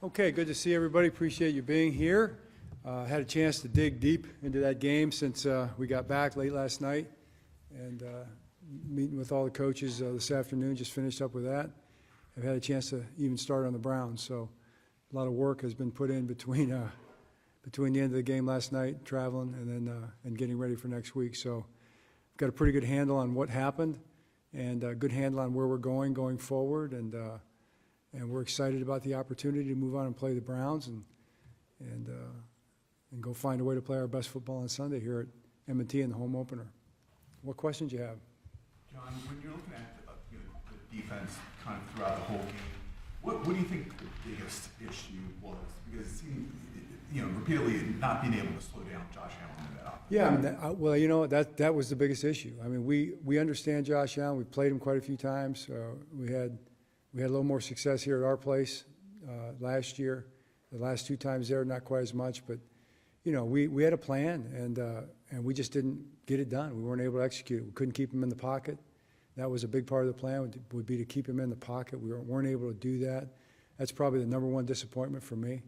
Okay, good to see everybody. Appreciate you being here. Had a chance to dig deep into that game since we got back late last night, and meeting with all the coaches this afternoon. Just finished up with that. I've had a chance to even start on the Browns, so a lot of work has been put in between the end of the game last night, traveling, and then and getting ready for next week. So, got a pretty good handle on what happened, and a good handle on where we're going forward, and we're excited about the opportunity to move on and play the Browns and go find a way to play our best football on Sunday here at M&T in the home opener. What questions do you have? John, when you're looking at the defense kind of throughout the whole game, what do you think the biggest issue was? Because it seemed, repeatedly not being able to slow down Josh Allen in that offense. Yeah, well, that was the biggest issue. I mean, we understand Josh Allen. We played him quite a few times. We had a little more success here at our place last year. The last two times there, not quite as much, but we had a plan, and we just didn't get it done. We weren't able to execute it. We couldn't keep him in the pocket. That was a big part of the plan, would be to keep him in the pocket. We weren't able to do that. That's probably the number one disappointment for me.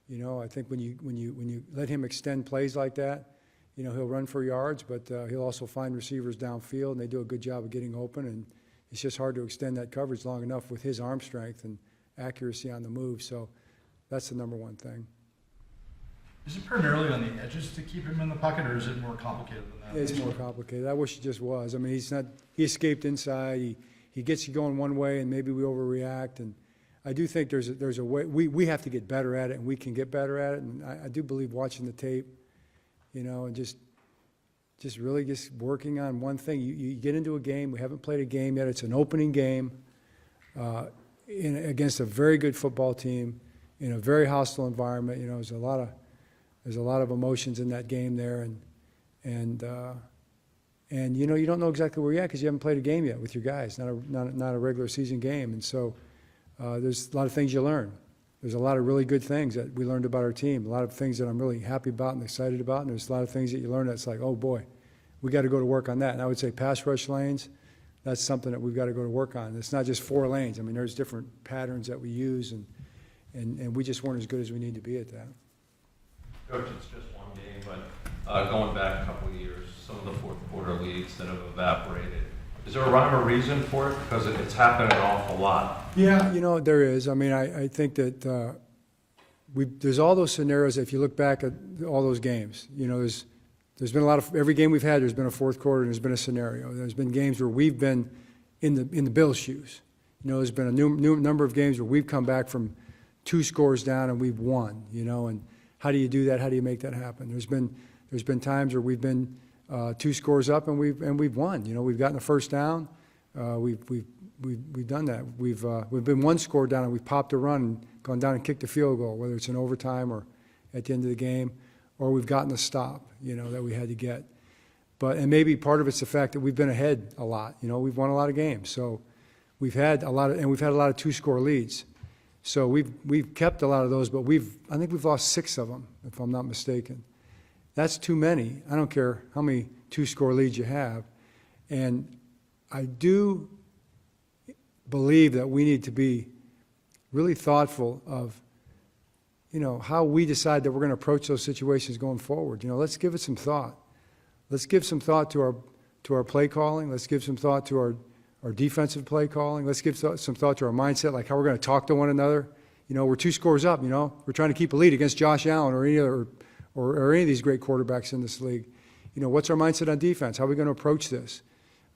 I think when you let him extend plays like that, he'll run for yards, but he'll also find receivers downfield, and they do a good job of getting open. And it's just hard to extend that coverage long enough with his arm strength and accuracy on the move. So that's the number one thing. Is it primarily on the edges to keep him in the pocket, or is it more complicated than that? It's more complicated. I wish it just was. I mean, he escaped inside. He gets you going one way, and maybe we overreact. And I do think there's a way. We have to get better at it, and we can get better at it. And I do believe watching the tape, and just really just working on one thing. You get into a game. We haven't played a game yet. It's an opening game against a very good football team in a very hostile environment. There's a lot of emotions in that game there, and you don't know exactly where you're at because you haven't played a game yet with your guys, not a regular season game. And so there's a lot of things you learn. There's a lot of really good things that we learned about our team, a lot of things that I'm really happy about and excited about, and there's a lot of things that you learn that's like, oh boy, we got to go to work on that. And I would say pass rush lanes, that's something that we've got to go to work on. It's not just 4 lanes. I mean, there's different patterns that we use, and we just weren't as good as we need to be at that. Coach, it's just one game, but going back a couple of years, some of the fourth quarter leads that have evaporated. Is there a rhyme or reason for it? Because it's happened an awful lot. Yeah, there is. I mean, I think that there's all those scenarios. If you look back at all those games, there's been a lot of, every game we've had, there's been a fourth quarter and there's been a scenario. There's been games where we've been in the Bills' shoes. There's been a new number of games where we've come back from 2 scores down and we've won. And how do you do that? How do you make that happen? There's been times where we've been 2 scores up and we've won. We've gotten a first down. We've done that. We've been 1 score down and we've popped a run and gone down and kicked a field goal, whether it's in overtime or at the end of the game, or we've gotten a stop, that we had to get. And maybe part of it's the fact that we've been ahead a lot. We've won a lot of games, so we've had a lot of 2-score leads. So we've kept a lot of those, but I think we've lost 6 of them, if I'm not mistaken. That's too many. I don't care how many 2-score leads you have. And I do believe that we need to be really thoughtful of, how we decide that we're going to approach those situations going forward. Let's give it some thought. Let's give some thought to our play calling. Let's give some thought to our defensive play calling. Let's give some thought to our mindset, like how we're going to talk to one another. We're 2 scores up. We're trying to keep a lead against Josh Allen or any other, or any of these great quarterbacks in this league. What's our mindset on defense? How are we going to approach this?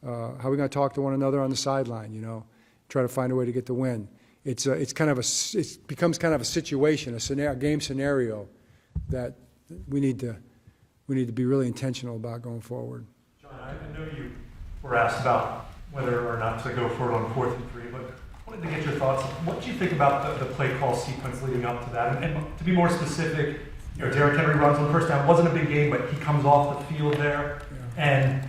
How are we going to talk to one another on the sideline? Try to find a way to get the win. It becomes kind of a situation, a game scenario that we need to be really intentional about going forward. John, I know you were asked about whether or not to go for it on 4th and 3, but I wanted to get your thoughts. What do you think about the play call sequence leading up to that? And to be more specific, Derrick Henry runs on the first down. It wasn't a big game, but he comes off the field there. Yeah. And,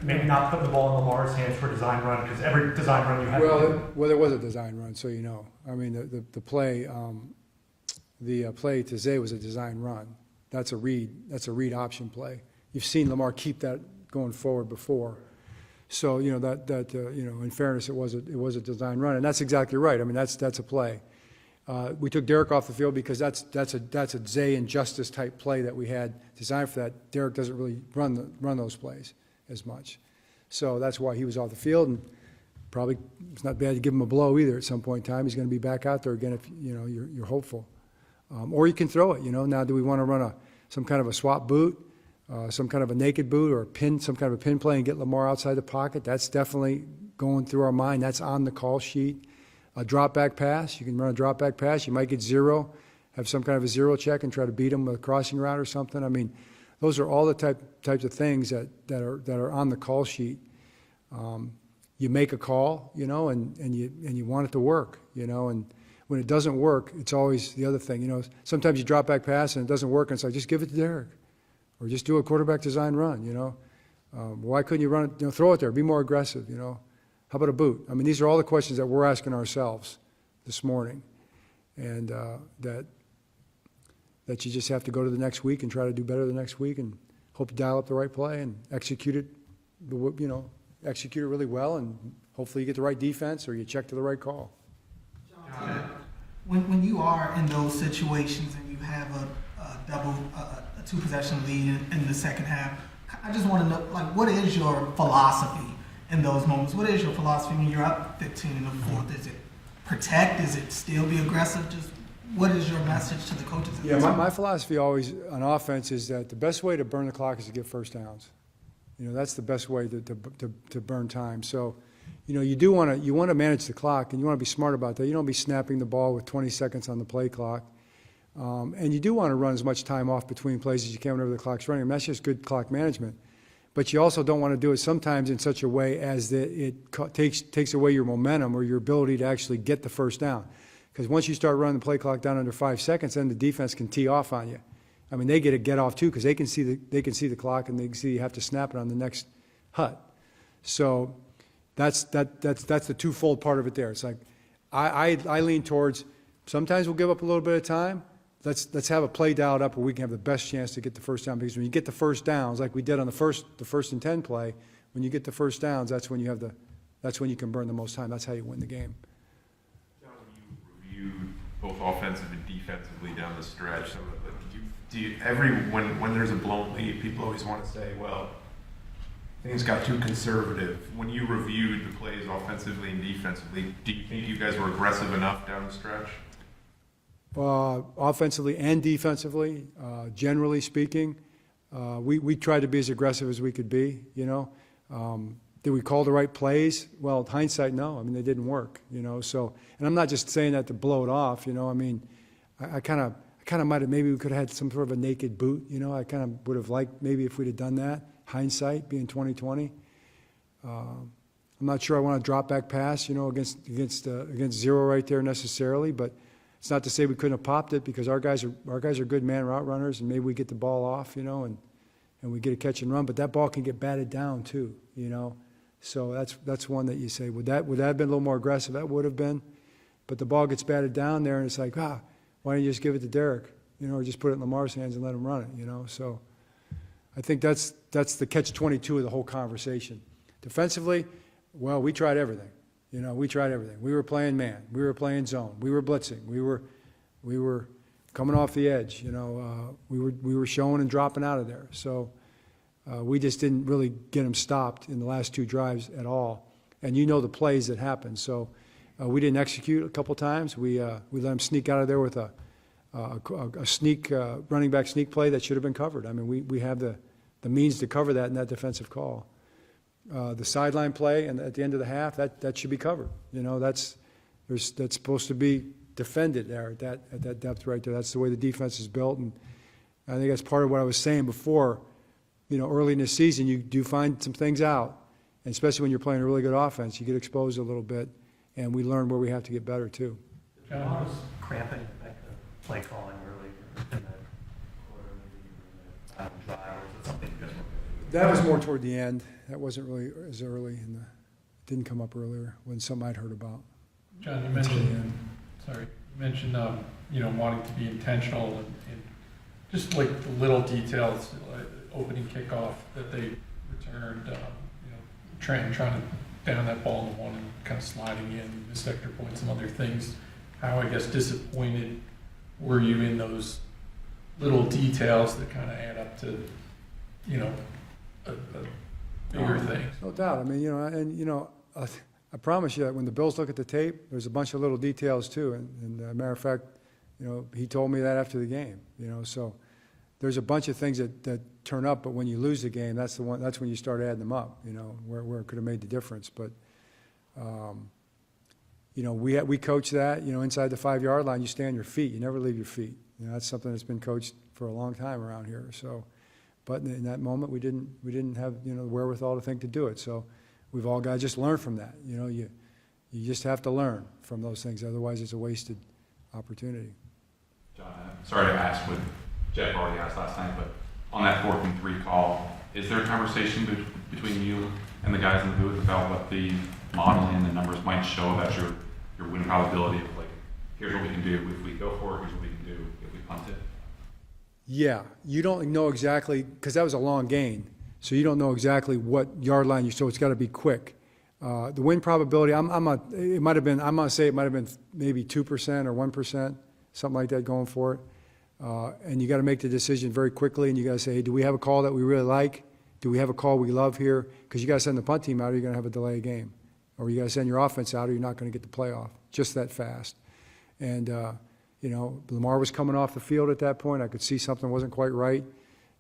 maybe not putting the ball in Lamar's hands for a design run, because every design run you had. Well, there was a design run, so I mean, the play to Zay was a design run. That's a read option play. You've seen Lamar keep that going forward before. So, in fairness, it was a design run, and that's exactly right. I mean, that's a play. We took Derek off the field because that's a Zay and Justice type play that we had designed for that. Derek doesn't really run those plays as much. So that's why he was off the field, and probably it's not bad to give him a blow either at some point in time. He's going to be back out there again if you're hopeful. Or you can throw it. Now do we want to run some kind of a swap boot, some kind of a naked boot, or some kind of a pin play and get Lamar outside the pocket? That's definitely going through our mind. That's on the call sheet. A drop back pass. You can run a drop back pass. You might get zero, have some kind of a zero check and try to beat them with a crossing route or something. I mean, those are all the types of things that are on the call sheet. You make a call, and you want it to work, and when it doesn't work, it's always the other thing. Sometimes you drop back pass and it doesn't work, and it's like, just give it to Derek, or just do a quarterback design run. Why couldn't you run it? Throw it there. Be more aggressive. How about a boot? I mean, these are all the questions that we're asking ourselves this morning, and that you just have to go to the next week and try to do better the next week, and hope you dial up the right play and execute it, execute it really well, and hopefully you get the right defense or you check to the right call. When you are in those situations and you have a two possession lead in the second half, I just want to know, what is your philosophy in those moments? What is your philosophy when you're up 15 in the fourth? Is it protect? Is it still be aggressive? Just what is your message to the coaches? Yeah, my philosophy always on offense is that the best way to burn the clock is to get first downs. That's the best way to burn time. So, you want to manage the clock, and you want to be smart about that. You don't be snapping the ball with 20 seconds on the play clock. And you do want to run as much time off between plays as you can whenever the clock's running. I mean, that's just good clock management. But you also don't want to do it sometimes in such a way as that it takes away your momentum or your ability to actually get the first down. Because once you start running the play clock down under 5 seconds, then the defense can tee off on you. I mean, they get a get off too, because they can see the clock, and they can see you have to snap it on the next hut. So that's the twofold part of it there. It's like I lean towards sometimes we'll give up a little bit of time. Let's have a play dialed up where we can have the best chance to get the first down, because when you get the first downs, like we did on the first and 10 play, when you get the first downs, that's when you can burn the most time. That's how you win the game. John, when you reviewed both offensively and defensively down the stretch, when there's a blown lead, people always want to say, well, things got too conservative. When you reviewed the plays offensively and defensively, do you think you guys were aggressive enough down the stretch? Offensively and defensively, generally speaking, we tried to be as aggressive as we could be. Did we call the right plays? Well, hindsight, no. I mean, they didn't work. So, and I'm not just saying that to blow it off. I mean, I kind of might have, maybe we could have had some sort of a naked boot. I kind of would have liked maybe if we'd have done that. Hindsight being 2020. I'm not sure I want to drop back pass, against zero right there necessarily, but it's not to say we couldn't have popped it, because our guys are good man route runners, and maybe we get the ball off, and we get a catch and run, but that ball can get batted down too, So that's one that you say, would that have been a little more aggressive? That would have been, but the ball gets batted down there, and it's like, why don't you just give it to Derek, or just put it in Lamar's hands and let him run it, So I think that's the catch-22 of the whole conversation. Defensively, well, we tried everything. We tried everything. We were playing man. We were playing zone. We were blitzing. We were coming off the edge. We were showing and dropping out of there. So we just didn't really get them stopped in the last two drives at all. And the plays that happened. So we didn't execute a couple times. We let them sneak out of there with a sneak running back sneak play that should have been covered. I mean, we have the means to cover that in that defensive call. The sideline play and at the end of the half, that should be covered. That's supposed to be defended there at that depth right there. That's the way the defense is built, and I think that's part of what I was saying before. Early in the season, you do find some things out, and especially when you're playing a really good offense, you get exposed a little bit, and we learn where we have to get better too. John, I was cramping back to play calling earlier in that quarter, maybe in the drive, or is it something you guys were? That was more toward the end. That wasn't really as early, and didn't come up earlier when something I'd heard about. John, you mentioned, wanting to be intentional and just like the little details, opening kickoff that they returned, trying to down that ball in the one and kind of sliding in, missed extra points, some other things. how, I guess, disappointed were you in those little details that kind of add up to, you know, a bigger thing? No doubt. I mean, I promise you that when the Bills look at the tape, there's a bunch of little details too. And matter of fact, he told me that after the game. So there's a bunch of things that turn up, but when you lose the game, that's when you start adding them up. Where it could have made the difference. But we coach that. Inside the 5-yard line, you stay on your feet. You never leave your feet. That's something that's been coached for a long time around here. So, but in that moment, we didn't have the wherewithal to think to do it. So, we've all got to just learn from that. You just have to learn from those things. Otherwise, it's a wasted opportunity. John, sorry to ask what Jeff already asked last night, but on that 4th and 3 call, is there a conversation between you and the guys in the booth about what the modeling and the numbers might show about your win probability of, like, here's what we can do if we go for it, here's what we can do if we punt it? Yeah, you don't know exactly, because that was a long gain, so you don't know exactly what yard line so it's got to be quick. The win probability, I'm going to say it might have been maybe 2% or 1%, something like that going for it. And you got to make the decision very quickly, and you got to say, hey, do we have a call that we really like? Do we have a call we love here? Because you got to send the punt team out, or you're going to have a delay game. Or you got to send your offense out, or you're not going to get the playoff. Just that fast. And, Lamar was coming off the field at that point. I could see something wasn't quite right.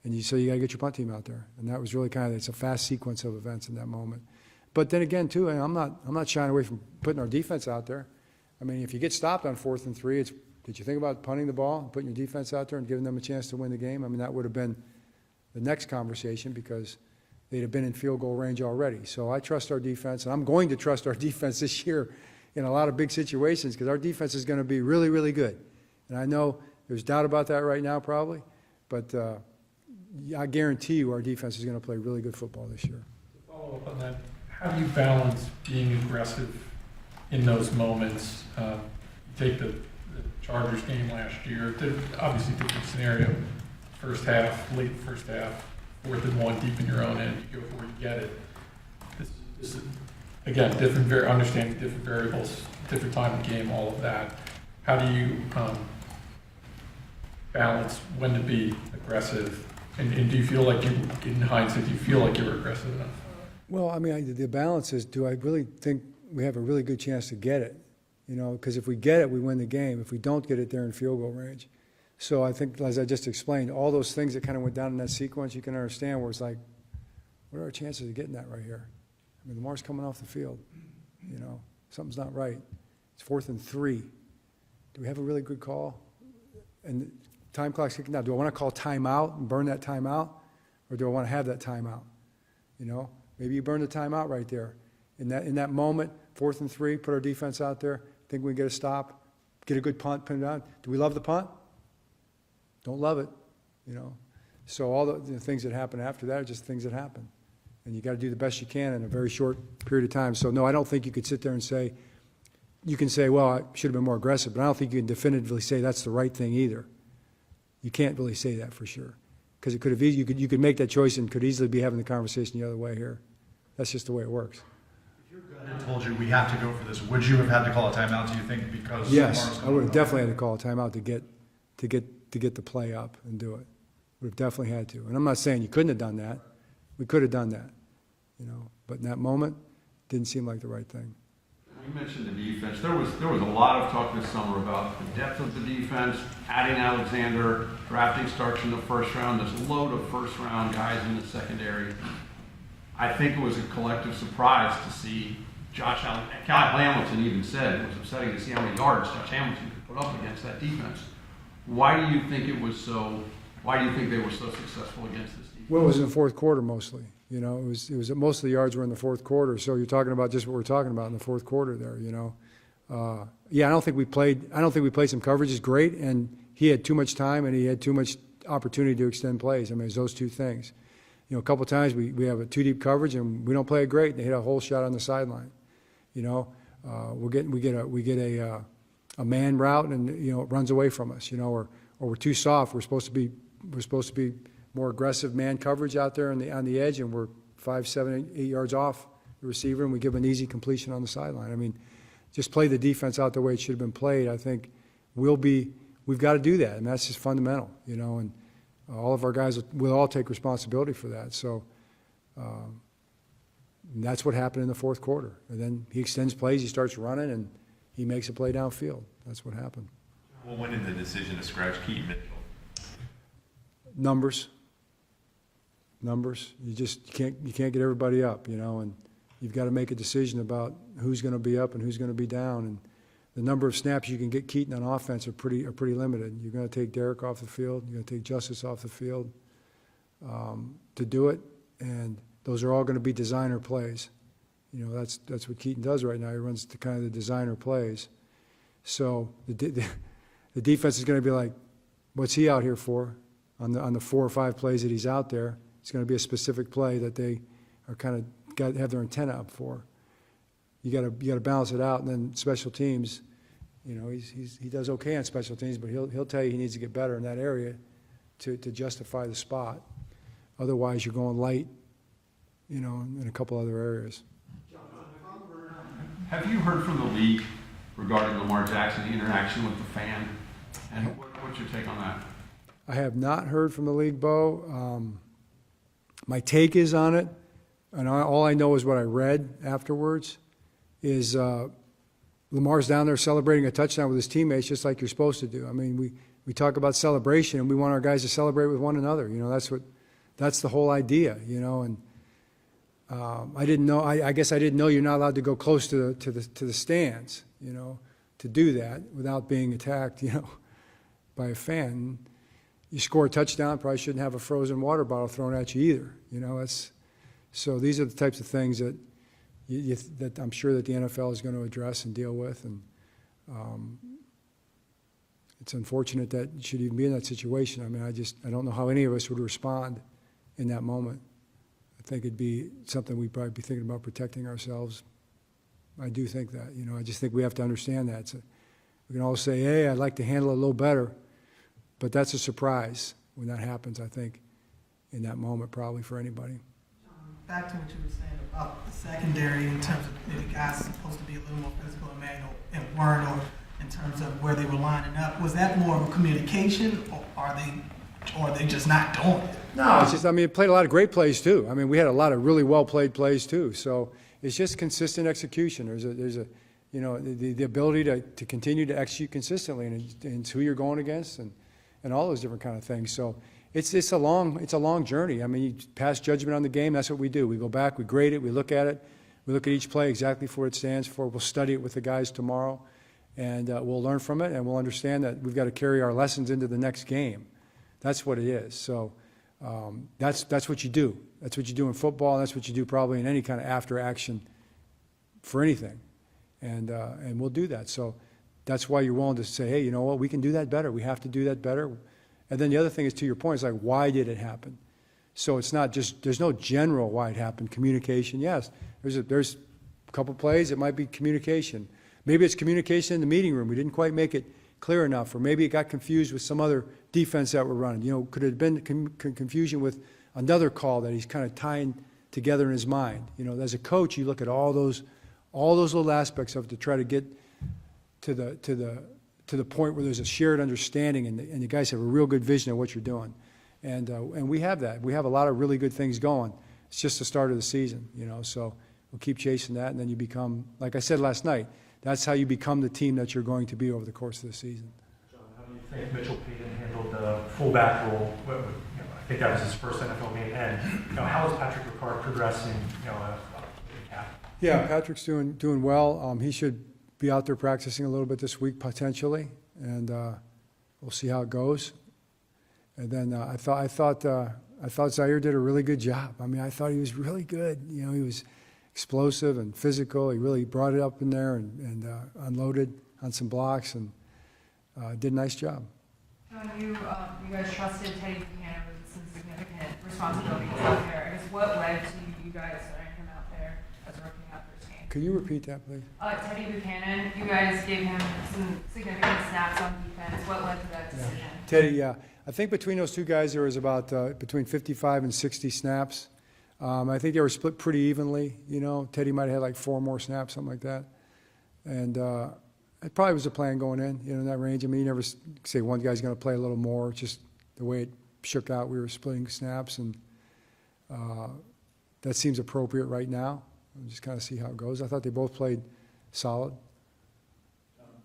And so you got to get your punt team out there. And that was really it's a fast sequence of events in that moment. But then again, too, and I'm not shying away from putting our defense out there. I mean, if you get stopped on 4th and 3, did you think about punting the ball and putting your defense out there and giving them a chance to win the game? I mean, that would have been the next conversation because they'd have been in field goal range already. So I trust our defense, and I'm going to trust our defense this year in a lot of big situations because our defense is going to be really, really good. And I know there's doubt about that right now probably, but I guarantee you our defense is going to play really good football this year. To follow up on that, how do you balance being aggressive in those moments? Take the Chargers game last year, obviously different scenario. First half, late first half, 4th and 1, deep in your own end, you go for it, you get it. This is, again, understanding different variables, different time of game, all of that. How do you balance when to be aggressive? And do you feel like in hindsight, do you feel like you were aggressive enough? Well, I mean, the balance is, do I really think we have a really good chance to get it? Because if we get it, we win the game. If we don't get it, they're in field goal range. So I think, as I just explained, all those things that kind of went down in that sequence, you can understand where it's like, what are our chances of getting that right here? I mean, Lamar's coming off the field. Something's not right. It's 4th and 3. Do we have a really good call? And time clock's kicking down. Do I want to call timeout and burn that timeout? Or do I want to have that timeout? Maybe you burn the timeout right there. In that moment, 4th and 3, put our defense out there, think we can get a stop, get a good punt, pin it on. Do we love the punt? Don't love it, So all the things that happen after that are just things that happen. And you got to do the best you can in a very short period of time. So, no, I don't think you could sit there and say, you can say, well, I should have been more aggressive, but I don't think you can definitively say that's the right thing either. You can't really say that for sure. Because it could have you could make that choice and could easily be having the conversation the other way here. That's just the way it works. If your gut had told you we have to go for this, would you have had to call a timeout, do you think, because Yes, I would have definitely had to call a timeout to get the play up and do it. Would have definitely had to. And I'm not saying you couldn't have done that. We could have done that, But in that moment, it didn't seem like the right thing. You mentioned the defense. There was a lot of talk this summer about the depth of the defense, adding Alexander, drafting starts in the first round. There's a load of first-round guys in the secondary. I think it was a collective surprise to see Josh Allen. Kyle Hamilton even said it was upsetting to see how many yards Josh Hamilton could put up against that defense. Why do you think it was so? Why do you think they were so successful against this defense? Well, it was in the fourth quarter mostly. It was most of the yards were in the fourth quarter. So you're talking about just what we're talking about in the fourth quarter there. I don't think we played some coverages great, and he had too much time and he had too much opportunity to extend plays. I mean, it's those two things. A couple of times we have a too deep coverage and we don't play it great. And they hit a whole shot on the sideline. We get a man route and it runs away from us. Or we're too soft. We're supposed to be more aggressive man coverage out there on the edge, and we're 5, 7, 8 yards off the receiver, and we give an easy completion on the sideline. I mean, just play the defense out the way it should have been played, I think we've got to do that, and that's just fundamental, and all of our guys will all take responsibility for that. So and that's what happened in the fourth quarter. And then he extends plays, he starts running, and he makes a play downfield. That's what happened. Well, when did the decision to scratch Keaton Mitchell? Numbers. You can't get everybody up, and you've got to make a decision about who's going to be up and who's going to be down. And the number of snaps you can get Keaton on offense are pretty limited. You're going to take Derek off the field. You're going to take Justice off the field to do it, and those are all going to be designer plays. That's what Keaton does right now. He runs the kind of the designer plays. So the defense is going to be like, what's he out here for? On the 4 or 5 plays that he's out there, it's going to be a specific play that they are kind of got to have their antenna up for. You got to balance it out, and then special teams. He does okay on special teams, but he'll tell you he needs to get better in that area to justify the spot. Otherwise, you're going light, in a couple other areas. Have you heard from the league regarding Lamar Jackson's interaction with the fan? And what's your take on that? I have not heard from the league, Bo. My take is on it, and all I know is what I read afterwards, is Lamar's down there celebrating a touchdown with his teammates just like you're supposed to do. I mean, we talk about celebration, and we want our guys to celebrate with one another. That's the whole idea, and I didn't know. I guess I didn't know you're not allowed to go close to the stands, to do that without being attacked, by a fan. You score a touchdown, probably shouldn't have a frozen water bottle thrown at you either. So these are the types of things that that I'm sure that the NFL is going to address and deal with, and it's unfortunate that you should even be in that situation. I mean, I don't know how any of us would respond in that moment. I think it'd be something we'd probably be thinking about protecting ourselves. I do think that, I just think we have to understand that. So we can all say, hey, I'd like to handle it a little better, but that's a surprise when that happens, I think, in that moment probably for anybody. Back to what you were saying about the secondary in terms of maybe guys supposed to be a little more physical and weren't, or in terms of where they were lining up. Was that more of a communication, or are they just not doing it? No, it's just, it played a lot of great plays too. We had a lot of really well played plays too. So it's just consistent execution. There's the ability to continue to execute consistently, and it's who you're going against, and all those different kind of things. So it's a long journey. You pass judgment on the game. That's what we do. We go back, we grade it, we look at it, we look at each play exactly for what it stands for. We'll study it with the guys tomorrow, and we'll learn from it, and we'll understand that we've got to carry our lessons into the next game. That's what it is. So that's what you do. That's what you do in football, and that's what you do probably in any kind of after action for anything. And we'll do that. So that's why you're willing to say, hey, you know what, we can do that better. We have to do that better. And then the other thing is, to your point, is like, why did it happen? So it's not just, there's no general why it happened. Communication, yes. There's a couple plays, it might be communication. Maybe it's communication in the meeting room. We didn't quite make it clear enough, or maybe it got confused with some other defense that we're running. Could it have been confusion with another call that he's kind of tying together in his mind? As a coach, you look at all those little aspects of it to try to get to the point where there's a shared understanding, and the guys have a real good vision of what you're doing. And we have that. We have a lot of really good things going. It's just the start of the season, so we'll keep chasing that, and then you become, like I said last night, that's how you become the team that you're going to be over the course of the season. John, how do you think Mitchell Payton handled the fullback role? I think that was his first NFL game, and how is Patrick Ricard progressing? Yeah, Patrick's doing well. He should be out there practicing a little bit this week potentially, and we'll see how it goes. And then I thought Zaire did a really good job. I thought he was really good. He was explosive and physical. He really brought it up in there and unloaded on some blocks and did a nice job. John, you guys trusted Teddy Buchanan with some significant responsibilities out there. I guess what led to you guys letting him out there as a rookie out first game? Can you repeat that, please? Teddy Buchanan, you guys gave him some significant snaps on defense. What led to that decision? Teddy, yeah. I think between those two guys there was about between 55 and 60 snaps. I think they were split pretty evenly. Teddy might have had like 4 more snaps, something like that. And it probably was a plan going in that range. I mean, you never say one guy's going to play a little more. Just the way it shook out, we were splitting snaps, and that seems appropriate right now. We'll just kind of see how it goes. I thought they both played solid.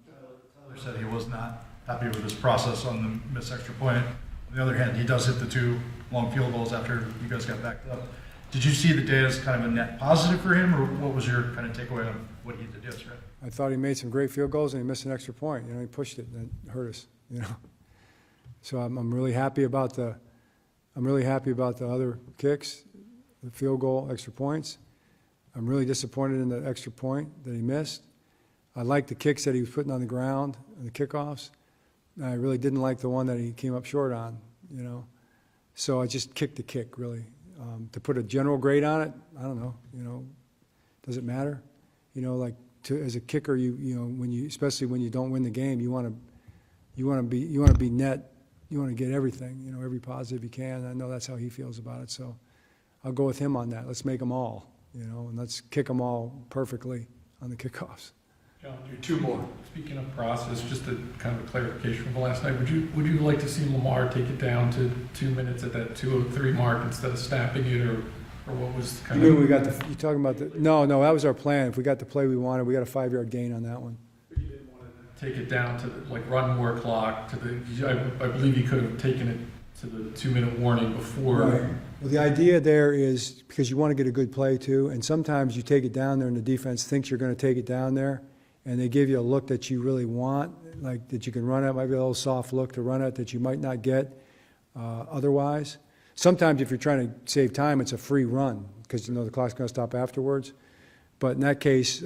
Tyler said he was not happy with his process on the missed extra point. On the other hand, he does hit the 2 long field goals after you guys got backed up. Did you see the day as kind of a net positive for him, or what was your kind of takeaway on what he did yesterday? I thought he made some great field goals, and he missed an extra point. He pushed it, and it hurt us. So I'm really happy about the other kicks, the field goal, extra points. I'm really disappointed in the extra point that he missed. I liked the kicks that he was putting on the ground and the kickoffs. I really didn't like the one that he came up short on, So I just kicked the kick, really. To put a general grade on it, I don't know, does it matter? As a kicker, especially when you don't win the game, you want to be net, you want to get everything, every positive you can. I know that's how he feels about it, so I'll go with him on that. Let's make them all, and let's kick them all perfectly on the kickoffs. John, do 2 more. Speaking of process, just a kind of a clarification from last night. Would you like to see Lamar take it down to 2 minutes at that 2:03 mark instead of snapping it, or what was kind of? We got you talking about the? No, that was our plan. If we got the play we wanted, we got a 5-yard gain on that one. But you didn't want to take it down to run more clock to the. I believe you could have taken it to the 2-minute warning before. Right. Well, the idea there is because you want to get a good play too, and sometimes you take it down there, and the defense thinks you're going to take it down there. And they give you a look that you really want, like that you can run at, might be a little soft look to run at that you might not get otherwise. Sometimes if you're trying to save time, it's a free run because the clock's going to stop afterwards. But in that case,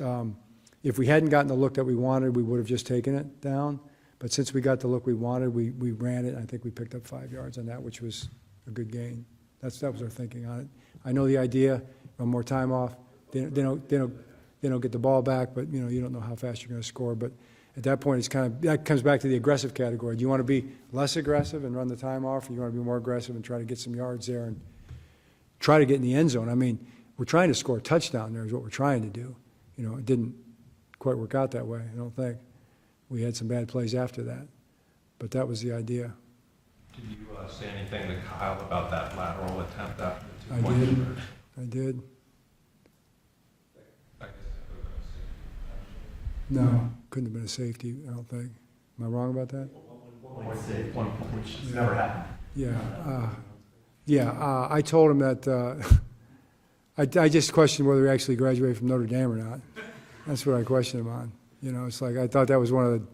if we hadn't gotten the look that we wanted, we would have just taken it down. But since we got the look we wanted, we ran it. And I think we picked up 5 yards on that, which was a good gain. That was our thinking on it. I know the idea, one more time off. They don't get the ball back, but you don't know how fast you're going to score. But at that point, that comes back to the aggressive category. Do you want to be less aggressive and run the time off, or you want to be more aggressive and try to get some yards there and try to get in the end zone? I mean, we're trying to score a touchdown there is what we're trying to do. It didn't quite work out that way, I don't think. We had some bad plays after that, but that was the idea. Did you say anything to Kyle about that lateral attempt after the 2 I points? did. I did. No, couldn't have been a safety, I don't think. Am I wrong about that? One point, which never happened. Yeah. I told him that I just questioned whether he actually graduated from Notre Dame or not. That's what I questioned him on. It's like I thought that was one of the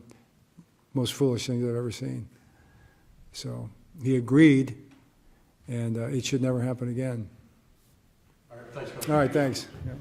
most foolish things I've ever seen. So he agreed, and it should never happen again. All right, thanks, Coach. All right, thanks. Yeah.